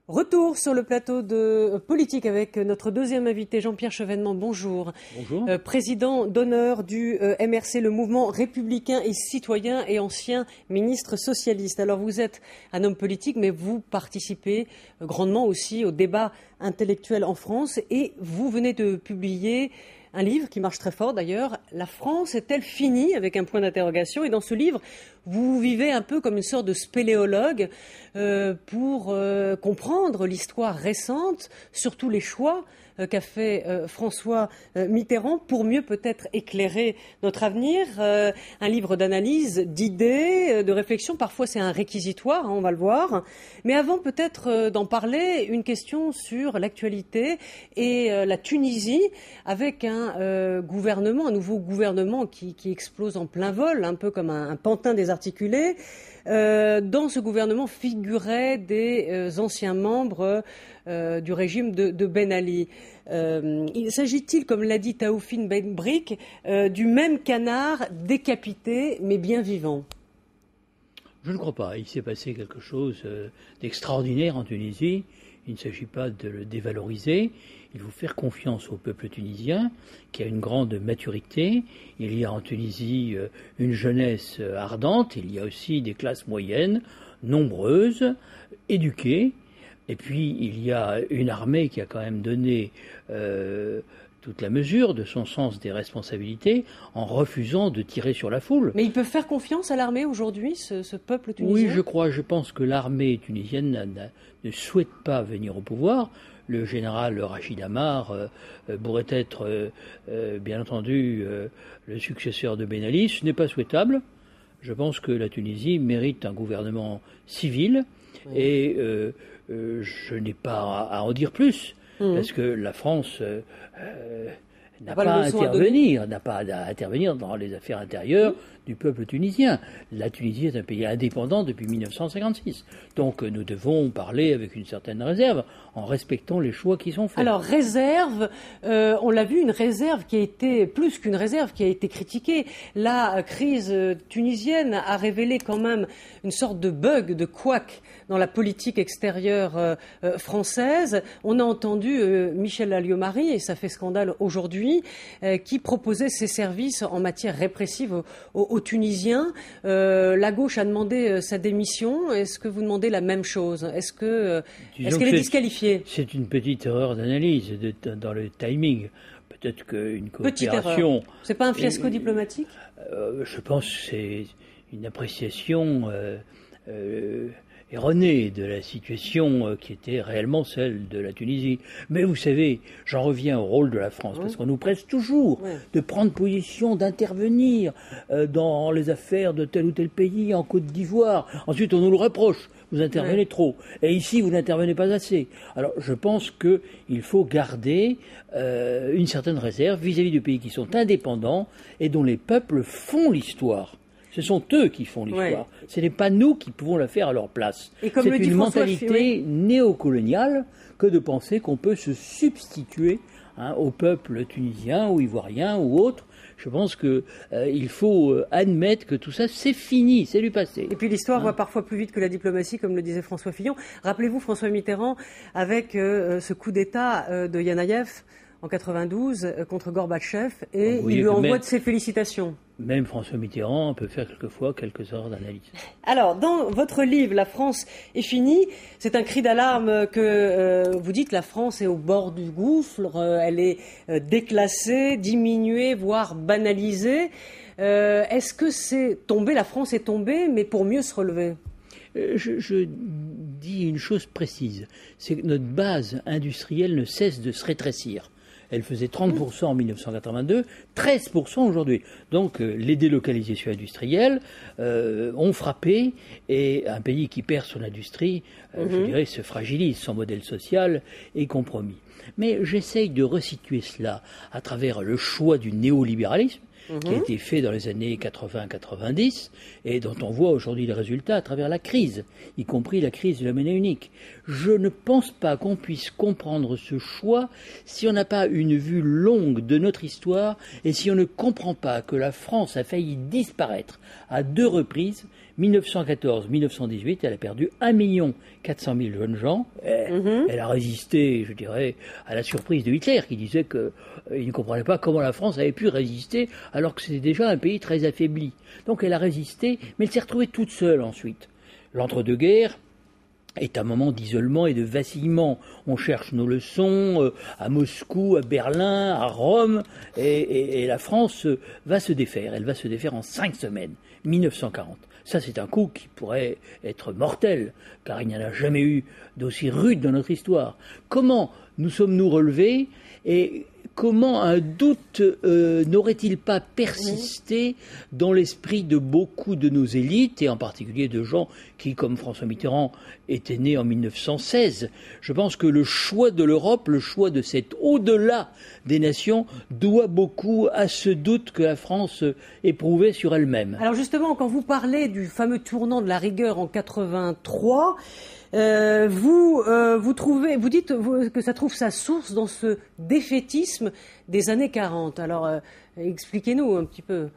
Retour sur le plateau de Politique avec notre deuxième invité, Jean-Pierre Chevènement. Bonjour. Bonjour. Président d'honneur du MRC, le mouvement républicain et citoyen, et ancien ministre socialiste. Alors vous êtes un homme politique, mais vous participez grandement aussi au débat intellectuel en France, et vous venez de publier un livre qui marche très fort d'ailleurs, « La France est-elle finie ?» avec un point d'interrogation. Et dans ce livre, vous vivez un peu comme une sorte de spéléologue pour comprendre l'histoire récente, surtout les choix qu'a fait François Mitterrand pour mieux peut-être éclairer notre avenir. Un livre d'analyse, d'idées, de réflexion. Parfois c'est un réquisitoire, hein, on va le voir. Mais avant peut-être d'en parler, une question sur l'actualité et la Tunisie, avec un gouvernement, un nouveau gouvernement qui explose en plein vol, un peu comme un pantin désarticulé. Dans ce gouvernement figuraient des anciens membres du régime de Ben Ali. S'agit-il, comme l'a dit Taoufine Ben Brik, du même canard décapité mais bien vivant? Je ne crois pas. Il s'est passé quelque chose d'extraordinaire en Tunisie. Il ne s'agit pas de le dévaloriser. Il faut faire confiance au peuple tunisien, qui a une grande maturité. Il y a en Tunisie une jeunesse ardente. Il y a aussi des classes moyennes, nombreuses, éduquées. Et puis, il y a une armée qui a quand même donné toute la mesure de son sens des responsabilités en refusant de tirer sur la foule. Mais ils peuvent faire confiance à l'armée aujourd'hui, ce peuple tunisien? Oui, je crois. Je pense que l'armée tunisienne ne souhaite pas venir au pouvoir. Le général Rachid Amar pourrait être, bien entendu, le successeur de Ben Ali. Ce n'est pas souhaitable. Je pense que la Tunisie mérite un gouvernement civil. Oui. Et je n'ai pas à en dire plus, parce que la France n'a pas à intervenir dans les affaires intérieures du peuple tunisien. La Tunisie est un pays indépendant depuis 1956. Donc nous devons parler avec une certaine réserve, en respectant les choix qui sont faits. Alors réserve, on l'a vu, une réserve qui a été, plus qu'une réserve, qui a été critiquée. La crise tunisienne a révélé quand même une sorte de bug, de couac dans la politique extérieure française. On a entendu Michel Alliot-Marie, et ça fait scandale aujourd'hui, qui proposait ses services en matière répressive aux Tunisiens. La gauche a demandé sa démission. Est-ce que vous demandez la même chose? Est-ce qu'elle est disqualifiée? C'est une petite erreur d'analyse dans le timing. Peut-être qu'une coopération... C'est pas un fiasco diplomatique? Je pense que c'est une appréciation erronée de la situation qui était réellement celle de la Tunisie. Mais vous savez, j'en reviens au rôle de la France, parce qu'on nous presse toujours de prendre position, d'intervenir dans les affaires de tel ou tel pays, en Côte d'Ivoire. Ensuite, on nous le reproche, vous intervenez trop. Et ici, vous n'intervenez pas assez. Alors, je pense qu'il faut garder une certaine réserve vis-à-vis de pays qui sont indépendants et dont les peuples font l'histoire. Ce sont eux qui font l'histoire. Ce n'est pas nous qui pouvons la faire à leur place. C'est une mentalité néocoloniale que de penser qu'on peut se substituer au peuple tunisien ou ivoirien ou autre. Je pense qu'il faut admettre que tout ça, c'est fini, c'est du passé. Et puis l'histoire va parfois plus vite que la diplomatie, comme le disait François Fillon. Rappelez-vous François Mitterrand avec ce coup d'État de Yanayev en 92 contre Gorbatchev, et il lui envoie de ses félicitations. Même François Mitterrand peut faire quelquefois quelques heures d'analyse. Alors, dans votre livre, La France est finie, c'est un cri d'alarme que vous dites, la France est au bord du gouffre, elle est déclassée, diminuée, voire banalisée. Est-ce que c'est tombé, la France est tombée, mais pour mieux se relever? Je dis une chose précise, c'est que notre base industrielle ne cesse de se rétrécir. Elle faisait 30% en 1982, 13% aujourd'hui. Donc les délocalisations industrielles ont frappé, et un pays qui perd son industrie, je dirais, se fragilise, son modèle social est compromis. Mais j'essaye de resituer cela à travers le choix du néolibéralisme, qui a été fait dans les années 80-90 et dont on voit aujourd'hui les résultats à travers la crise, y compris la crise de la monnaie unique. Je ne pense pas qu'on puisse comprendre ce choix si on n'a pas une vue longue de notre histoire et si on ne comprend pas que la France a failli disparaître à 2 reprises. 1914-1918, elle a perdu 1 400 000 jeunes gens. Elle a résisté, je dirais, à la surprise de Hitler, qui disait qu'il ne comprenait pas comment la France avait pu résister, alors que c'était déjà un pays très affaibli. Donc elle a résisté, mais elle s'est retrouvée toute seule ensuite. L'entre-deux-guerres est un moment d'isolement et de vacillement. On cherche nos leçons à Moscou, à Berlin, à Rome, et la France va se défaire. Elle va se défaire en 5 semaines, 1940. Ça, c'est un coup qui pourrait être mortel, car il n'y en a jamais eu d'aussi rude dans notre histoire. Comment nous sommes-nous relevés et comment un doute n'aurait-il pas persisté dans l'esprit de beaucoup de nos élites, et en particulier de gens qui, comme François Mitterrand, étaient nés en 1916 ? Je pense que le choix de l'Europe, le choix de cet au-delà des nations, doit beaucoup à ce doute que la France éprouvait sur elle-même. Alors justement, quand vous parlez du fameux tournant de la rigueur en 83, vous dites que ça trouve sa source dans ce défaitisme des années 40. Alors, expliquez-nous un petit peu.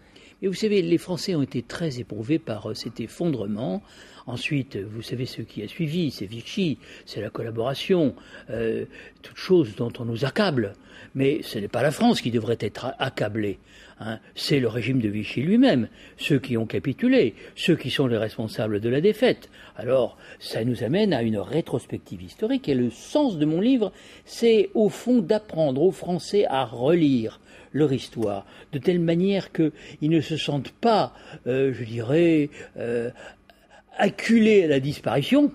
Et vous savez, les Français ont été très éprouvés par cet effondrement. Ensuite, vous savez ce qui a suivi, c'est Vichy, c'est la collaboration, toutes choses dont on nous accable. Mais ce n'est pas la France qui devrait être accablée. C'est le régime de Vichy lui-même, ceux qui ont capitulé, ceux qui sont les responsables de la défaite. Alors, ça nous amène à une rétrospective historique, et le sens de mon livre, c'est au fond d'apprendre aux Français à relire leur histoire, de telle manière qu'ils ne se sentent pas, acculés à la disparition,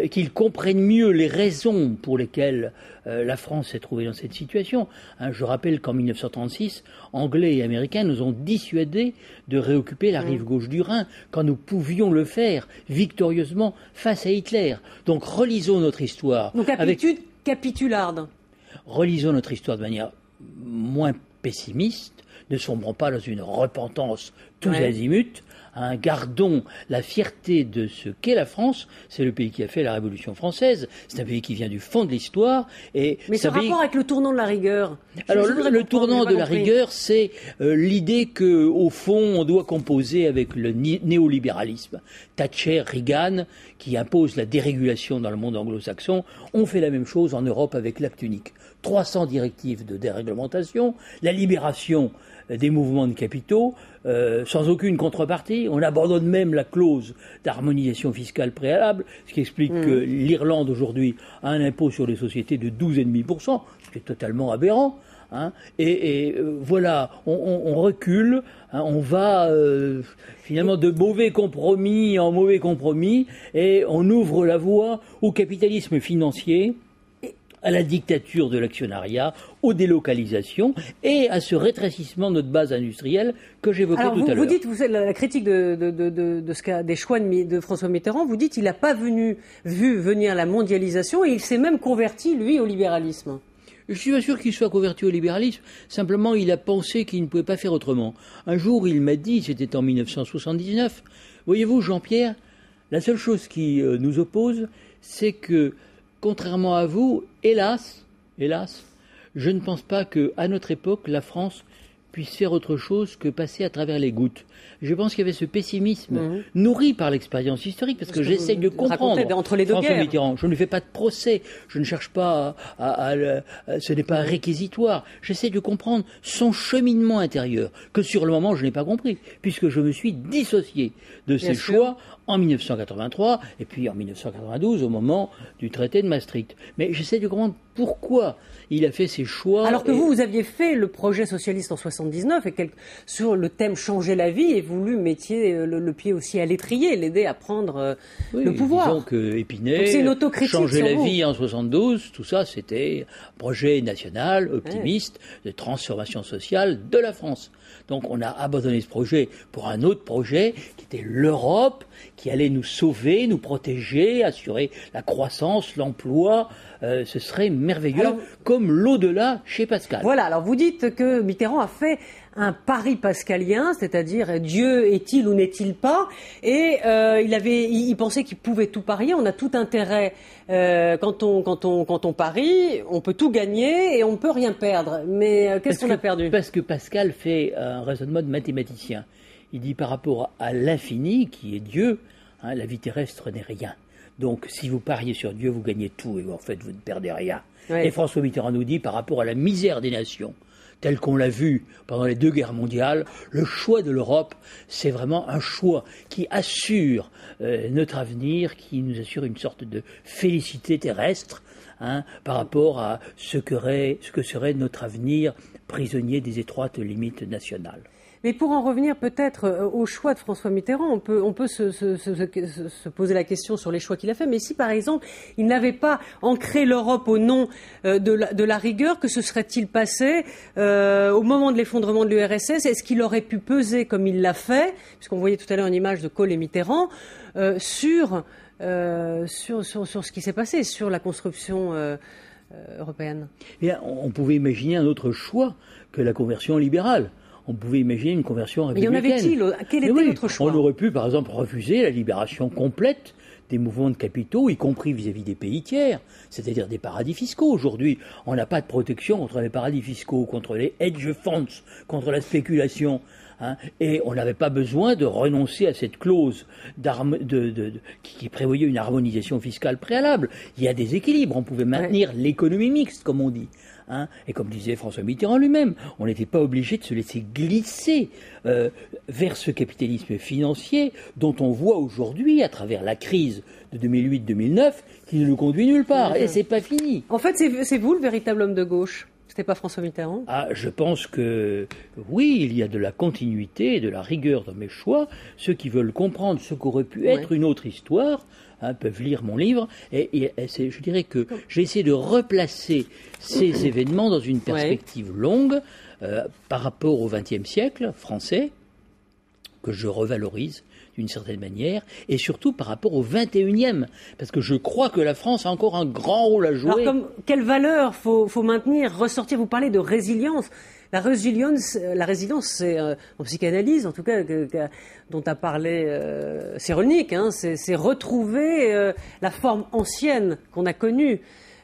qu'ils comprennent mieux les raisons pour lesquelles la France s'est trouvée dans cette situation. Je rappelle qu'en 1936, Anglais et Américains nous ont dissuadés de réoccuper la rive gauche du Rhin quand nous pouvions le faire victorieusement face à Hitler. Donc relisons notre histoire. Donc attitude capitularde. Relisons notre histoire de manière moins pessimiste, ne sombrons pas dans une repentance tous azimuts. Gardons la fierté de ce qu'est la France. C'est le pays qui a fait la Révolution française. C'est un pays qui vient du fond de l'histoire. Mais ce rapport avec le tournant de la rigueur. Alors le tournant de la rigueur, c'est l'idée que, au fond, on doit composer avec le néolibéralisme. Thatcher, Reagan, qui imposent la dérégulation dans le monde anglo-saxon, ont fait la même chose en Europe avec l'acte unique. 300 directives de déréglementation, la libération des mouvements de capitaux, sans aucune contrepartie. On abandonne même la clause d'harmonisation fiscale préalable, ce qui explique que l'Irlande aujourd'hui a un impôt sur les sociétés de 12,5%, ce qui est totalement aberrant. Voilà, on recule, on va finalement de mauvais compromis en mauvais compromis, et on ouvre la voie au capitalisme financier, à la dictature de l'actionnariat, aux délocalisations et à ce rétrécissement de notre base industrielle que j'évoquais tout à l'heure. Vous dites, la critique des choix de François Mitterrand, vous dites qu'il n'a pas vu venir la mondialisation et il s'est même converti, lui, au libéralisme. Je suis pas sûr qu'il soit converti au libéralisme, simplement il a pensé qu'il ne pouvait pas faire autrement. Un jour, il m'a dit, c'était en 1979, voyez-vous Jean-Pierre, la seule chose qui nous oppose, c'est que, contrairement à vous, hélas, je ne pense pas qu'à notre époque, la France puisse faire autre chose que passer à travers les gouttes. Je pense qu'il y avait ce pessimisme nourri par l'expérience historique, parce que j'essaye de comprendre entre les deux François guerres. Mitterrand. Je ne lui fais pas de procès, je ne cherche pas ce n'est pas un réquisitoire. J'essaie de comprendre son cheminement intérieur, que sur le moment je n'ai pas compris, puisque je me suis dissocié de ses choix en 1983 et puis en 1992 au moment du traité de Maastricht. Mais j'essaie de comprendre pourquoi il a fait ses choix. Alors que vous aviez fait le projet socialiste en 79 et sur le thème changer la vie, et vous lui mettiez le pied aussi à l'étrier, l'aider à prendre le pouvoir. Disons que Épinay, changer la vie en 72, tout ça c'était un projet national, optimiste, de transformation sociale de la France. Donc on a abandonné ce projet pour un autre projet qui était l'Europe, qui allait nous sauver, nous protéger, assurer la croissance, l'emploi. Ce serait merveilleux, comme l'au-delà chez Pascal. Voilà, alors vous dites que Mitterrand a fait fait un pari pascalien, c'est-à-dire Dieu est-il ou n'est-il pas, et il pensait qu'il pouvait tout parier. On a tout intérêt quand on parie, on peut tout gagner et on ne peut rien perdre. Mais qu'est-ce qu'on a perdu? Parce que Pascal fait un raisonnement de mathématicien. Il dit par rapport à l'infini, qui est Dieu, la vie terrestre n'est rien. Donc si vous pariez sur Dieu, vous gagnez tout et en fait vous ne perdez rien. Oui. Et François Mitterrand nous dit par rapport à la misère des nations, tel qu'on l'a vu pendant les 2 guerres mondiales, le choix de l'Europe, c'est vraiment un choix qui assure notre avenir, qui nous assure une sorte de félicité terrestre par rapport à ce que serait notre avenir prisonnier des étroites limites nationales. Mais pour en revenir peut-être au choix de François Mitterrand, on peut se poser la question sur les choix qu'il a fait. Mais si, par exemple, il n'avait pas ancré l'Europe au nom de la rigueur, que se serait-il passé au moment de l'effondrement de l'URSS? Est-ce qu'il aurait pu peser, comme il l'a fait, puisqu'on voyait tout à l'heure une image de Kohl et Mitterrand, sur ce qui s'est passé, sur la construction européenne? Bien, on pouvait imaginer un autre choix que la conversion libérale. On pouvait imaginer une conversion républicaine. Mais y en avait-il? Quel était notre choix? On aurait pu, par exemple, refuser la libération complète des mouvements de capitaux, y compris vis-à-vis des pays tiers, c'est-à-dire des paradis fiscaux. Aujourd'hui, on n'a pas de protection contre les paradis fiscaux, contre les hedge funds, contre la spéculation. Et on n'avait pas besoin de renoncer à cette clause qui prévoyait une harmonisation fiscale préalable. Il y a des équilibres. On pouvait maintenir l'économie mixte, comme on dit. Et comme disait François Mitterrand lui-même, on n'était pas obligé de se laisser glisser vers ce capitalisme financier dont on voit aujourd'hui, à travers la crise de 2008-2009, qui ne nous conduit nulle part. Et c'est pas fini. En fait, c'est vous le véritable homme de gauche. C'était pas François Mitterrand? Je pense que oui, il y a de la continuité et de la rigueur dans mes choix. Ceux qui veulent comprendre ce qu'aurait pu être une autre histoire peuvent lire mon livre. Et je dirais que j'ai essayé de replacer ces événements dans une perspective longue par rapport au XXe siècle français, que je revalorise d'une certaine manière, et surtout par rapport au 21e, parce que je crois que la France a encore un grand rôle à jouer. Alors, quelle valeur faut maintenir, ressortir? Vous parlez de résilience. La résilience, c'est en psychanalyse, en tout cas, dont a parlé Cyrulnik, c'est retrouver la forme ancienne qu'on a connue.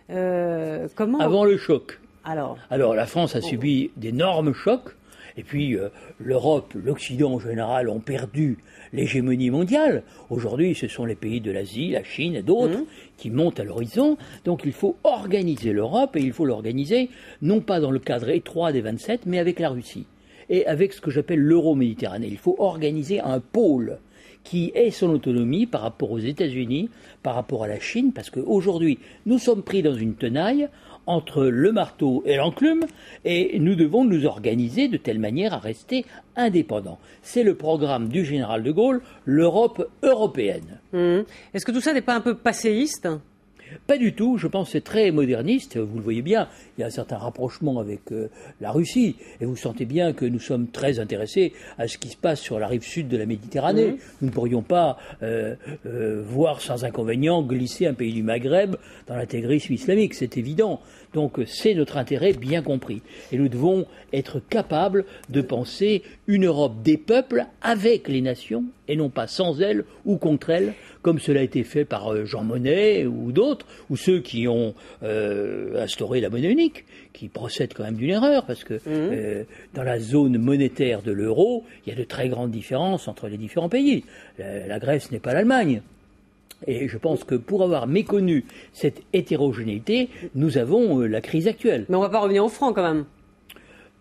Comment? Avant le choc. Alors, la France a subi d'énormes chocs. Et puis l'Europe, l'Occident en général ont perdu l'hégémonie mondiale. Aujourd'hui, ce sont les pays de l'Asie, la Chine et d'autres qui montent à l'horizon. Donc il faut organiser l'Europe, et il faut l'organiser non pas dans le cadre étroit des 27, mais avec la Russie et avec ce que j'appelle l'Euro-Méditerranée. Il faut organiser un pôle qui ait son autonomie par rapport aux États-Unis, par rapport à la Chine, parce qu'aujourd'hui, nous sommes pris dans une tenaille entre le marteau et l'enclume, et nous devons nous organiser de telle manière à rester indépendants. C'est le programme du général de Gaulle, l'Europe européenne. Est-ce que tout ça n'est pas un peu passéiste ? Pas du tout, je pense que c'est très moderniste, vous le voyez bien, il y a un certain rapprochement avec la Russie, et vous sentez bien que nous sommes très intéressés à ce qui se passe sur la rive sud de la Méditerranée. Nous ne pourrions pas voir sans inconvénient glisser un pays du Maghreb dans l'intégrisme islamique, c'est évident. Donc c'est notre intérêt bien compris. Et nous devons être capables de penser une Europe des peuples avec les nations, et non pas sans elles ou contre elles, comme cela a été fait par Jean Monnet ou d'autres, ou ceux qui ont instauré la monnaie unique, qui procèdent quand même d'une erreur, parce que dans la zone monétaire de l'euro, il y a de très grandes différences entre les différents pays. La Grèce n'est pas l'Allemagne. Et je pense que pour avoir méconnu cette hétérogénéité, nous avons la crise actuelle. Mais on ne va pas revenir au franc quand même.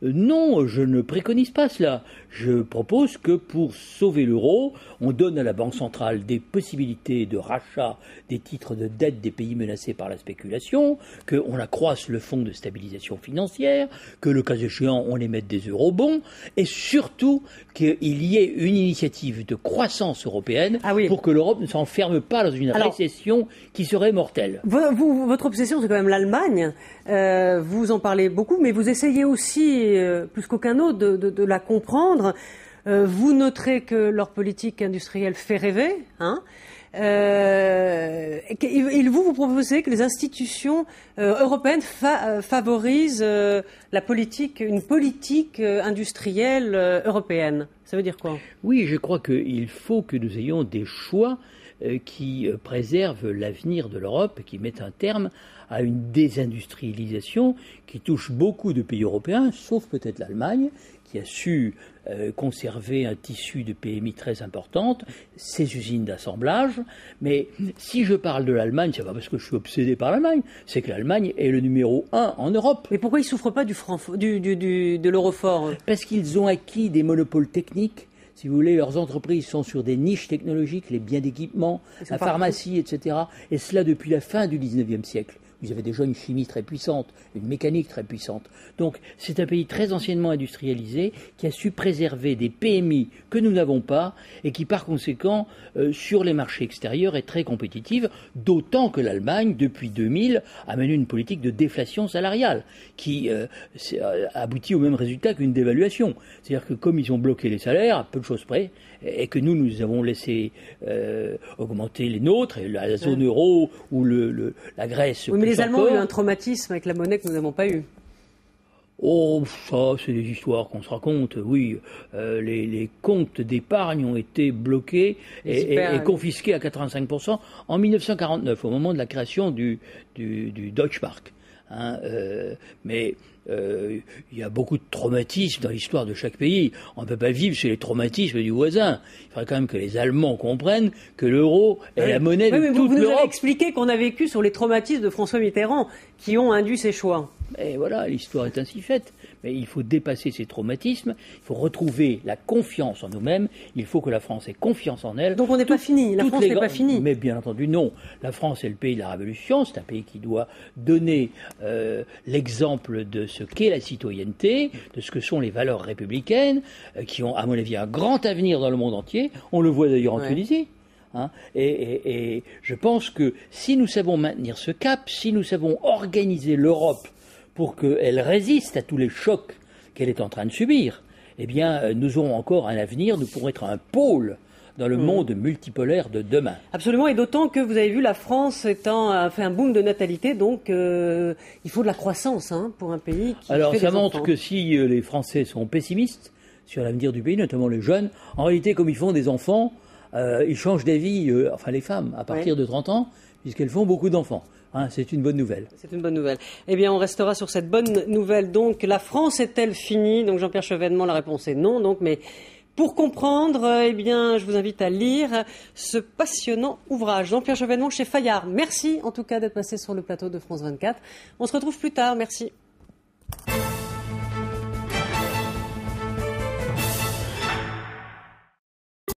Non, je ne préconise pas cela. Je propose que pour sauver l'euro, on donne à la Banque centrale des possibilités de rachat des titres de dette des pays menacés par la spéculation, qu'on accroisse le fonds de stabilisation financière, que le cas échéant, on émette des eurobonds, et surtout qu'il y ait une initiative de croissance européenne pour que l'Europe ne s'enferme pas dans une récession qui serait mortelle. Votre obsession, c'est quand même l'Allemagne. Vous en parlez beaucoup, mais vous essayez aussi, plus qu'aucun autre, de la comprendre. Vous noterez que leur politique industrielle fait rêver, Et vous proposez que les institutions européennes favorisent une politique industrielle européenne. Ça veut dire quoi? Oui, je crois qu'il faut que nous ayons des choix qui préservent l'avenir de l'Europe, qui mettent un terme à une désindustrialisation qui touche beaucoup de pays européens, sauf peut-être l'Allemagne, qui a su conserver un tissu de PMI très importante, ses usines d'assemblage. Mais si je parle de l'Allemagne, c'est pas parce que je suis obsédé par l'Allemagne, c'est que l'Allemagne est le numéro 1 en Europe. Mais pourquoi ils ne souffrent pas de l'euro fort? Parce qu'ils ont acquis des monopoles techniques. Si vous voulez, leurs entreprises sont sur des niches technologiques, les biens d'équipement, la pharmacie, etc. Et cela depuis la fin du XIXe siècle. Vous avez déjà une chimie très puissante, une mécanique très puissante. Donc c'est un pays très anciennement industrialisé qui a su préserver des PMI que nous n'avons pas et qui par conséquent sur les marchés extérieurs est très compétitive, d'autant que l'Allemagne depuis 2000 a mené une politique de déflation salariale qui aboutit au même résultat qu'une dévaluation. C'est-à-dire que comme ils ont bloqué les salaires à peu de choses près et que nous avons laissé augmenter les nôtres et la zone euro ou la Grèce. Oui, mais les Allemands ont eu un traumatisme avec la monnaie que nous n'avons pas eu. Oh, ça, c'est des histoires qu'on se raconte. Oui, les comptes d'épargne ont été bloqués et confisqués à 85% en 1949, au moment de la création du Deutsche Mark. Mais il y a beaucoup de traumatismes dans l'histoire de chaque pays. On ne peut pas vivre sur les traumatismes du voisin. Il faudrait quand même que les Allemands comprennent que l'euro est la monnaie de toute l'Europe. Vous nous avez expliqué qu'on a vécu sur les traumatismes de François Mitterrand qui ont induit ces choix. Et voilà, l'histoire est ainsi faite. Mais il faut dépasser ces traumatismes, il faut retrouver la confiance en nous-mêmes, il faut que la France ait confiance en elle. Donc on n'est pas fini, la France n'est pas finie. Mais bien entendu, non. La France est le pays de la Révolution, c'est un pays qui doit donner l'exemple de ce qu'est la citoyenneté, de ce que sont les valeurs républicaines, qui ont, à mon avis, un grand avenir dans le monde entier. On le voit d'ailleurs en Tunisie. Et je pense que si nous savons maintenir ce cap, si nous savons organiser l'Europe pour qu'elle résiste à tous les chocs qu'elle est en train de subir, eh bien, nous aurons encore un avenir, nous pourrons être un pôle dans le monde multipolaire de demain. Absolument, et d'autant que vous avez vu la France a fait un boom de natalité, donc il faut de la croissance pour un pays qui Alors, fait ça des montre enfants. que si les Français sont pessimistes sur l'avenir du pays, notamment les jeunes, en réalité, comme ils font des enfants, ils changent d'avis, enfin les femmes, à partir de 30 ans, puisqu'elles font beaucoup d'enfants. C'est une bonne nouvelle. C'est une bonne nouvelle. Eh bien, on restera sur cette bonne nouvelle. Donc, la France est-elle finie? Donc, Jean-Pierre Chevènement, la réponse est non. Donc, mais pour comprendre, eh bien, je vous invite à lire ce passionnant ouvrage. Jean-Pierre Chevènement chez Fayard. Merci, en tout cas, d'être passé sur le plateau de France 24. On se retrouve plus tard. Merci.